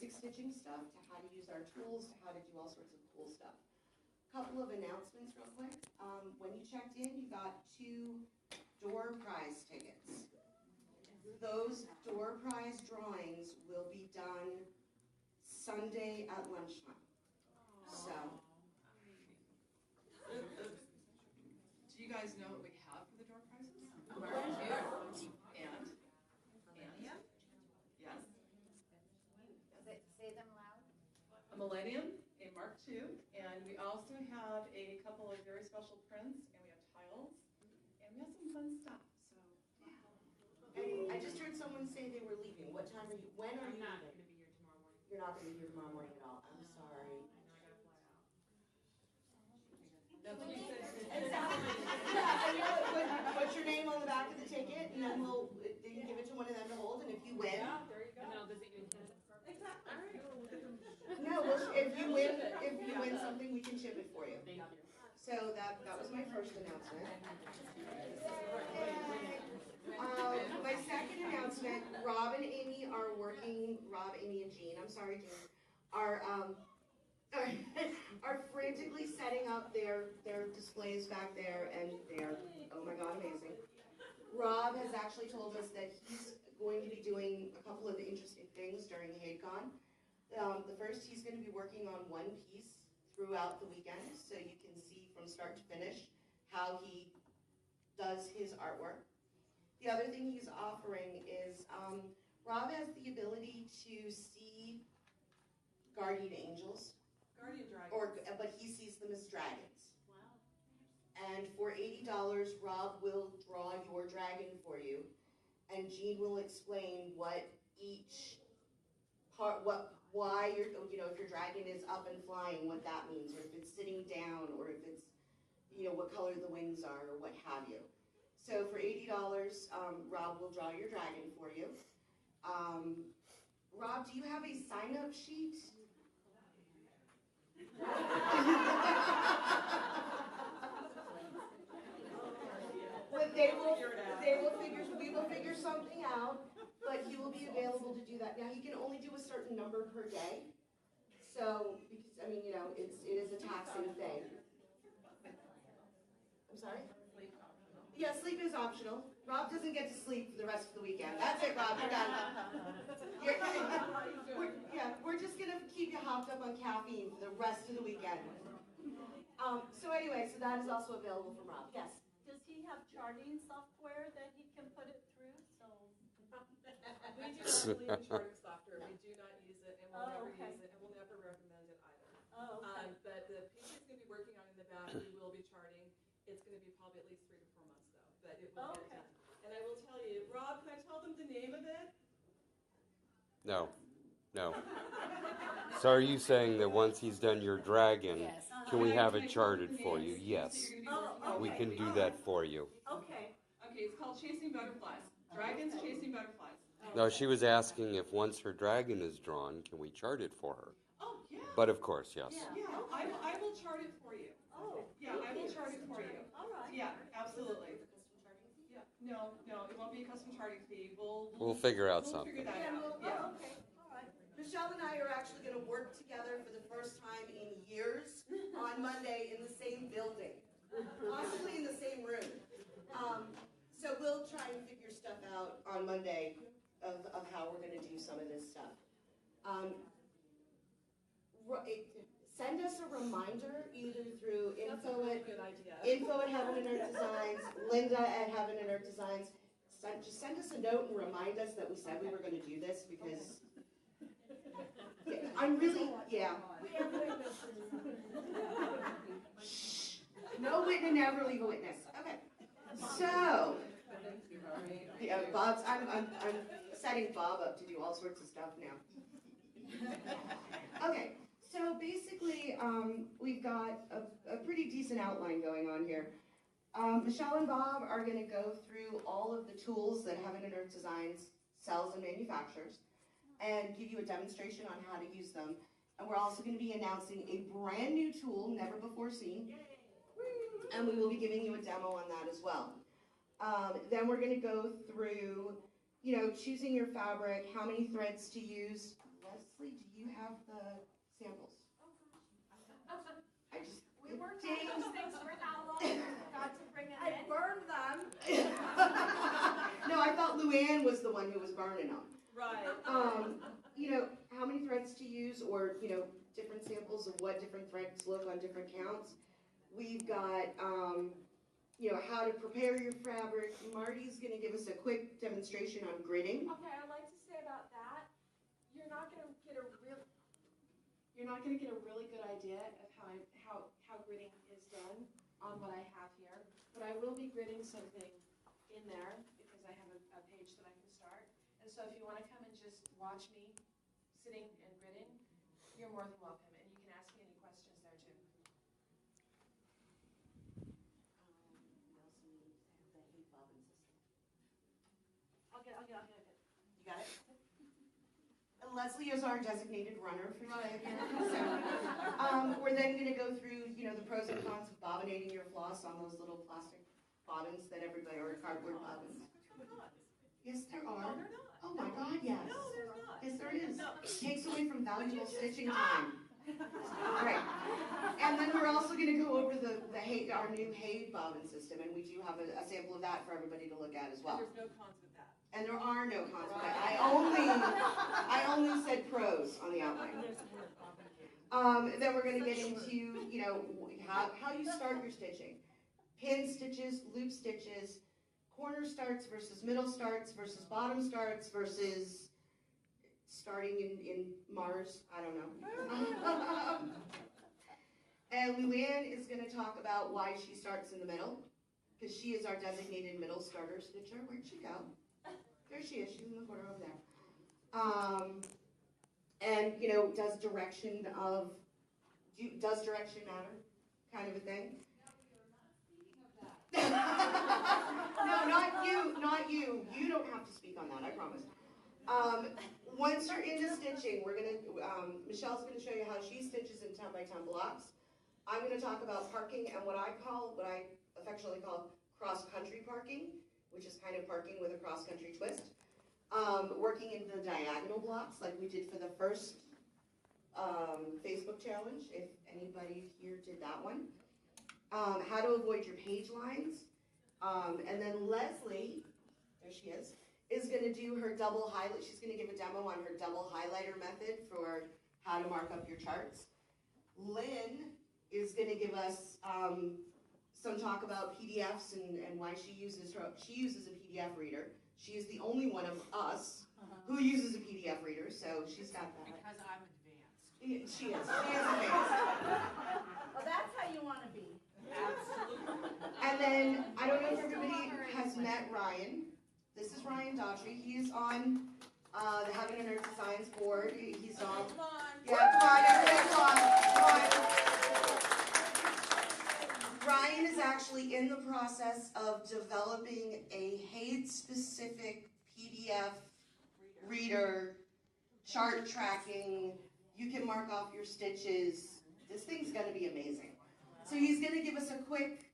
basic stitching stuff to how to use our tools to how to do all sorts of cool stuff. Couple of announcements real quick. When you checked in, you got 2 door prize tickets. Those door prize drawings will be done Sunday at lunchtime. So. Do you guys know what we have for the door prizes? And? Yes. Say them loud. A Millennium, a Mark II, and we also have a couple of very special prints, and we have tiles, and we have some fun stuff. So, yeah. And I just heard someone say they were leaving. What time are you? When are you not leaving? going to be here tomorrow morning. You're not going to be here tomorrow morning at all. I'm sorry. I know I got to fly out. That's what you said. Put your name on the back of the ticket, and then you can give it to one of them to hold. And if you win, Yeah, there you go. No, does it even Exactly. All right. no, well, if you win something, we can ship it for you. Thank you. So that was my first announcement. My second announcement: Rob and Amy are working. Rob, Amy, and Jean. I'm sorry, Jean. Are frantically setting up their displays back there, and they're, oh my God, amazing. Rob has actually told us that he's going to be doing a couple of interesting things during HadeCon. The first, he's going to be working on one piece throughout the weekend, so you can see from start to finish how he does his artwork. The other thing he's offering is Rob has the ability to see guardian angels. Guardian dragons. But he sees them as dragons. Wow. And for $80, Rob will draw your dragon for you, and Jean will explain what each part, why if your dragon is up and flying, what that means, or if it's sitting down, or if it's, what color the wings are, or what have you. So for $80, Rob will draw your dragon for you. Rob, do you have a sign-up sheet? We will figure something out, but he will be available to do that. Now, he can only do a certain number per day. So, because, it is a taxing thing. I'm sorry? Yeah, sleep is optional. Rob doesn't get to sleep for the rest of the weekend. That's it, Rob, you're done. We're just gonna keep you hopped up on caffeine for the rest of the weekend. So that is also available from Rob. Yes? Does he have charting software that he can put it through? So We do not believe in charting software. We do not use it, and we'll never okay. use it, and we'll never recommend it either. Oh, okay. But the piece he's going to be working on in the back, we will be charting. It's going to be probably at least 3 to 4 months, though, but it will get done. And I will tell you, Rob, can I tell them the name of it? No. So are you saying that once he's done your dragon, can we have it charted for you? Yes. We can do that for you. Okay. Okay, it's called Chasing Butterflies. Dragons Chasing Butterflies. No, she was asking if once her dragon is drawn, can we chart it for her? Oh, yeah. But of course, yes. Yeah, I will chart it for you. Oh. Yeah, I will chart it for you. All right. Yeah, absolutely. Yeah, no, it won't be a custom charting fee. We'll figure out We'll something. figure that out. Yeah. Okay. All right. Michelle and I are actually going to work together for the first time in years on Monday in the same building, possibly in the same room. So we'll try and figure stuff out on Monday of how we're going to do some of this stuff. Send us a reminder either through That's a really good idea. info at Heaven and Earth Designs, Linda at Heaven and Earth Designs. Just send us a note and remind us that we said we were going to do this, because I'm really, yeah. We have witnesses. Shh. No witness, never leave a witness. Okay. So, yeah, I'm setting Bob up to do all sorts of stuff now. Okay, so basically, we've got a pretty decent outline going on here. Michelle and Bob are going to go through all of the tools that Heaven and Earth Designs sells and manufactures, and give you a demonstration on how to use them. And we're also going to be announcing a brand new tool, never before seen, and we will be giving you a demo on that as well. Then we're going to go through, choosing your fabric, how many threads to use, Leslie, do you have the samples? I just. We worked on Dang. those things for how long, forgot to bring it in. I burned them. No, I thought Luann was the one who was burning them. Right. You know, how many threads to use, or, you know, different samples of what different threads look on different counts. We've got, you know, how to prepare your fabric. Marty's gonna give us a quick demonstration on gridding. Okay, I'd like to say about that, you're not gonna get a really good idea of how gridding is done on what I have here. But I will be gridding something in there because I have a page that I can start. And so if you wanna come and just watch me sitting and gridding, you're more than welcome, and you can ask me any questions there too. I'll get it. You got it? And Leslie is our designated runner for today. So, we're then gonna go through, you know, the pros and cons of bobbinating your floss on those little plastic bobbins that everybody, or cardboard bobbins. Yes, there are. No, they're not. Oh my God, yes. No, there's not. Yes, there is. No. Takes away from valuable just stitching stop? time. Right. And then we're also gonna go over our new Hay bobbin system, and we do have a sample of that for everybody to look at as well. There's no cons with that. And there are no cons, but I only said pros on the outline. Then we're gonna get into, you know, how you start your stitching. Pin stitches, loop stitches, corner starts versus middle starts versus bottom starts versus starting in Mars, I don't know. And Luann is gonna talk about why she starts in the middle, because she is our designated middle starter stitcher. Where'd she go? There she is, she's in the corner over there. And, you know, does direction matter, kind of a thing? No, not you. You don't have to speak on that, I promise. Once you're into stitching, Michelle's gonna show you how she stitches in 10 by 10 blocks. I'm gonna talk about parking and what I affectionately call cross-country parking, which is kind of parking with a cross-country twist. Working in the diagonal blocks like we did for the first Facebook challenge, if anybody here did that one. How to avoid your page lines. And then Leslie, there she is gonna do her double highlight. She's gonna give a demo on her double highlighter method for how to mark up your charts. Lynn is gonna give us some talk about PDFs and why she uses a PDF reader. She is the only one of us who uses a PDF reader, so she's got that. Because I'm advanced. She is advanced. Well, that's how you wanna be. Absolutely. And then, I don't know if everybody has met Ryan. This is Ryan Daughtry. He is on the Heaven and Earth Science Board. He's on. Come on. Yeah, come on, everybody, come on. Ryan is actually in the process of developing a HAID-specific PDF reader, chart tracking. You can mark off your stitches. This thing's gonna be amazing. So he's gonna give us a quick,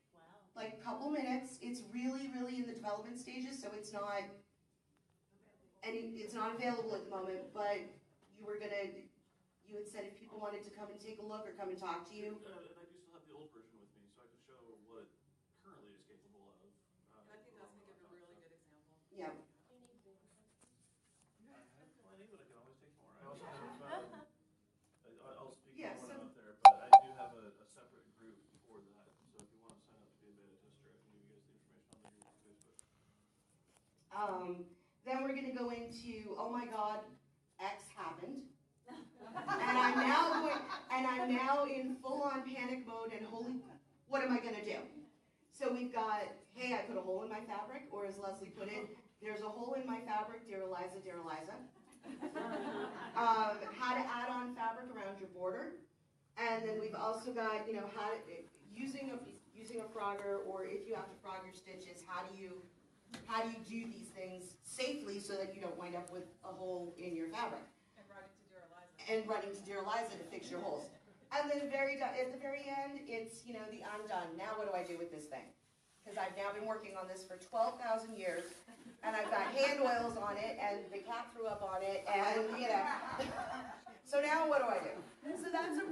like, couple minutes. It's really, really in the development stages, so it's not available at the moment, but you had said if people wanted to come and take a look or come and talk to you. And I do still have the old version with me, so I can show what it currently is capable of. I think that's gonna give a really good example. Yeah. I have plenty, but I can always take more. I also have, I'll speak Yeah, more so- about there, but I do have a separate group for that. So if you want to sign up to be a beta tester, I can give you guys the information on the group on Facebook. Then we're gonna go into, oh my God, X happened. And I'm now in full-on panic mode and what am I gonna do? So we've got, hey, I put a hole in my fabric, or as Leslie put it, there's a hole in my fabric, dear Eliza, dear Eliza. How to add on fabric around your border. And then we've also got, you know, using a frogger, or if you have to frog your stitches, how do you do these things safely so that you don't wind up with a hole in your fabric? And running to Dear Eliza to fix your holes. And then at the very end, it's, you know, the I'm done. Now what do I do with this thing? Because I've now been working on this for 12,000 years, and I've got hand oils on it, and the cat threw up on it, and, you know. now what do I do? So that's a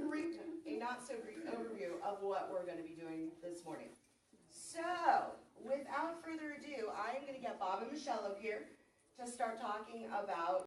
not so brief overview of what we're gonna be doing this morning. So, without further ado, I'm gonna get Bob and Michelle up here to start talking about